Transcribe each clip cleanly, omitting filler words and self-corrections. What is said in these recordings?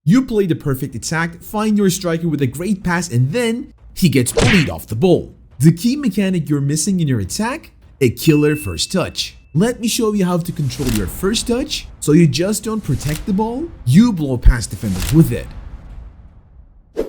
You play the perfect attack, find your striker with a great pass, and then he gets bullied off the ball. The key mechanic you're missing in your attack? A killer first touch. Let me show you how to control your first touch so you just don't protect the ball, you blow past defenders with it.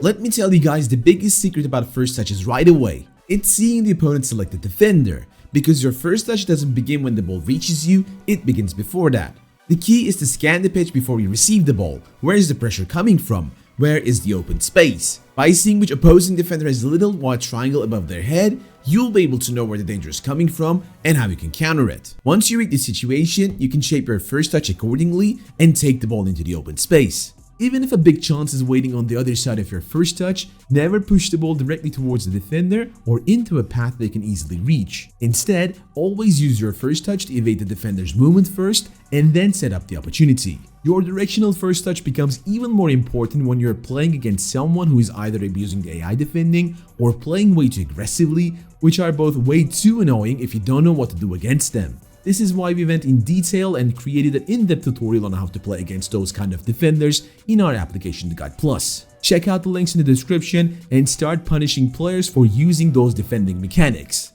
Let me tell you guys the biggest secret about first touches right away. It's seeing the opponent select the defender, because your first touch doesn't begin when the ball reaches you, it begins before that. The key is to scan the pitch before you receive the ball. Where is the pressure coming from? Where is the open space? By seeing which opposing defender has a little white triangle above their head, you'll be able to know where the danger is coming from and how you can counter it. Once you read the situation, you can shape your first touch accordingly and take the ball into the open space. Even if a big chance is waiting on the other side of your first touch, never push the ball directly towards the defender or into a path they can easily reach. Instead, always use your first touch to evade the defender's movement first and then set up the opportunity. Your directional first touch becomes even more important when you're playing against someone who is either abusing the AI defending or playing way too aggressively, which are both way too annoying if you don't know what to do against them. This is why we went in detail and created an in-depth tutorial on how to play against those kind of defenders in our application The Guide Plus. Check out the links in the description and start punishing players for using those defending mechanics.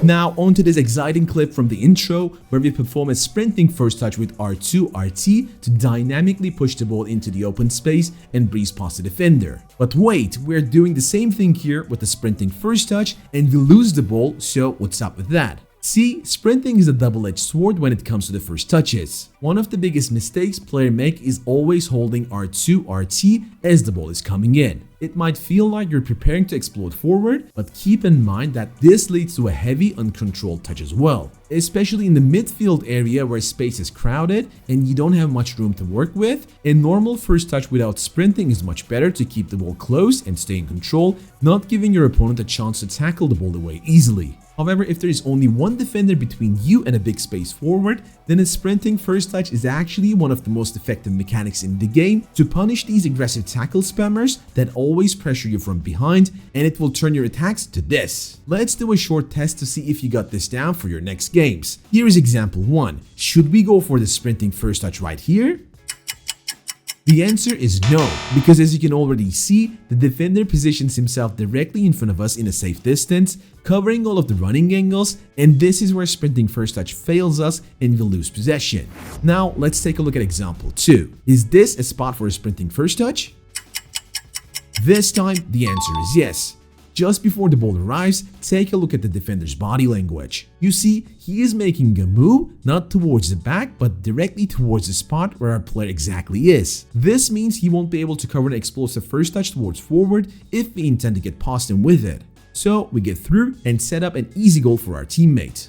Now onto this exciting clip from the intro where we perform a sprinting first touch with R2 RT to dynamically push the ball into the open space and breeze past the defender. But wait, we're doing the same thing here with the sprinting first touch and we lose the ball, so what's up with that? See, sprinting is a double-edged sword when it comes to the first touches. One of the biggest mistakes players make is always holding R2 RT as the ball is coming in. It might feel like you're preparing to explode forward, but keep in mind that this leads to a heavy uncontrolled touch as well. Especially in the midfield area where space is crowded and you don't have much room to work with, a normal first touch without sprinting is much better to keep the ball close and stay in control, not giving your opponent a chance to tackle the ball away easily. However, if there is only one defender between you and a big space forward, then a sprinting first touch is actually one of the most effective mechanics in the game to punish these aggressive tackle spammers that always pressure you from behind, and it will turn your attacks to this. Let's do a short test to see if you got this down for your next games. Here is example 1. Should we go for the sprinting first touch right here? The answer is no, because as you can already see, the defender positions himself directly in front of us in a safe distance, covering all of the running angles, and this is where sprinting first touch fails us and we lose possession. Now let's take a look at example 2. Is this a spot for a sprinting first touch? This time the answer is yes. Just before the ball arrives, take a look at the defender's body language. You see, he is making a move not towards the back but directly towards the spot where our player exactly is. This means he won't be able to cover an explosive first touch towards forward if we intend to get past him with it. So we get through and set up an easy goal for our teammate.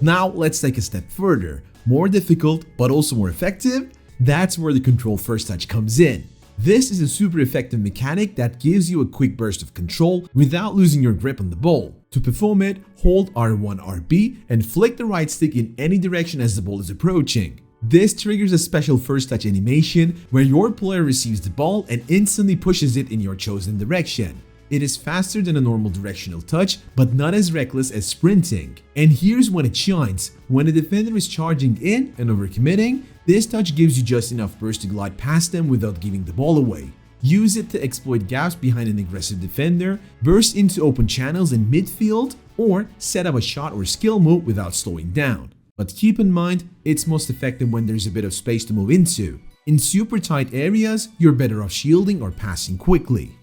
Now let's take a step further. More difficult but also more effective? That's where the control first touch comes in. This is a super effective mechanic that gives you a quick burst of control without losing your grip on the ball. To perform it, hold R1 RB and flick the right stick in any direction as the ball is approaching. This triggers a special first touch animation where your player receives the ball and instantly pushes it in your chosen direction. It is faster than a normal directional touch, but not as reckless as sprinting. And here's when it shines. When a defender is charging in and overcommitting, this touch gives you just enough burst to glide past them without giving the ball away. Use it to exploit gaps behind an aggressive defender, burst into open channels in midfield, or set up a shot or skill move without slowing down. But keep in mind, it's most effective when there's a bit of space to move into. In super tight areas, you're better off shielding or passing quickly.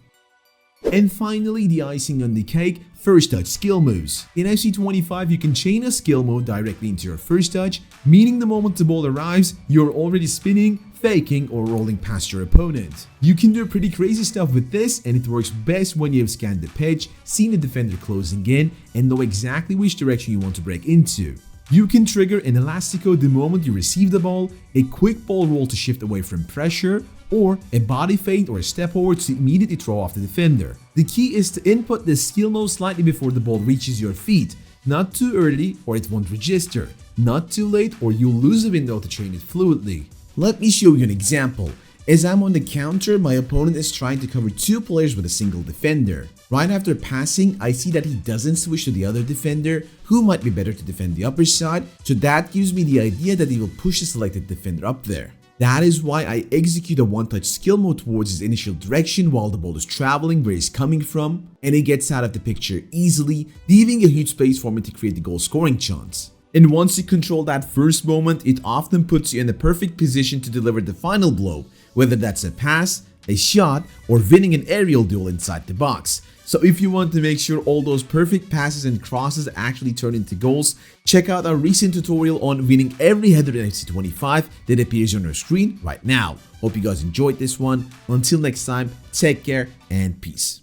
And finally, the icing on the cake, first touch skill moves. In FC25, you can chain a skill move directly into your first touch, meaning the moment the ball arrives, you're already spinning, faking, or rolling past your opponent. You can do pretty crazy stuff with this, and it works best when you have scanned the pitch, seen the defender closing in, and know exactly which direction you want to break into. You can trigger an elastico the moment you receive the ball, a quick ball roll to shift away from pressure, or a body feint or a step forward to immediately throw off the defender. The key is to input this skill mode slightly before the ball reaches your feet, not too early or it won't register, not too late or you'll lose a window to train it fluidly. Let me show you an example. As I'm on the counter, my opponent is trying to cover two players with a single defender. Right after passing, I see that he doesn't switch to the other defender, who might be better to defend the upper side, so that gives me the idea that he will push the selected defender up there. That is why I execute a one-touch skill mode towards his initial direction while the ball is traveling where he's coming from, and it gets out of the picture easily, leaving a huge space for me to create the goal scoring chance. And once you control that first moment, it often puts you in the perfect position to deliver the final blow, whether that's a pass, a shot, or winning an aerial duel inside the box. So if you want to make sure all those perfect passes and crosses actually turn into goals, check out our recent tutorial on winning every header in FC 25 that appears on your screen right now. Hope you guys enjoyed this one. Until next time, take care and peace.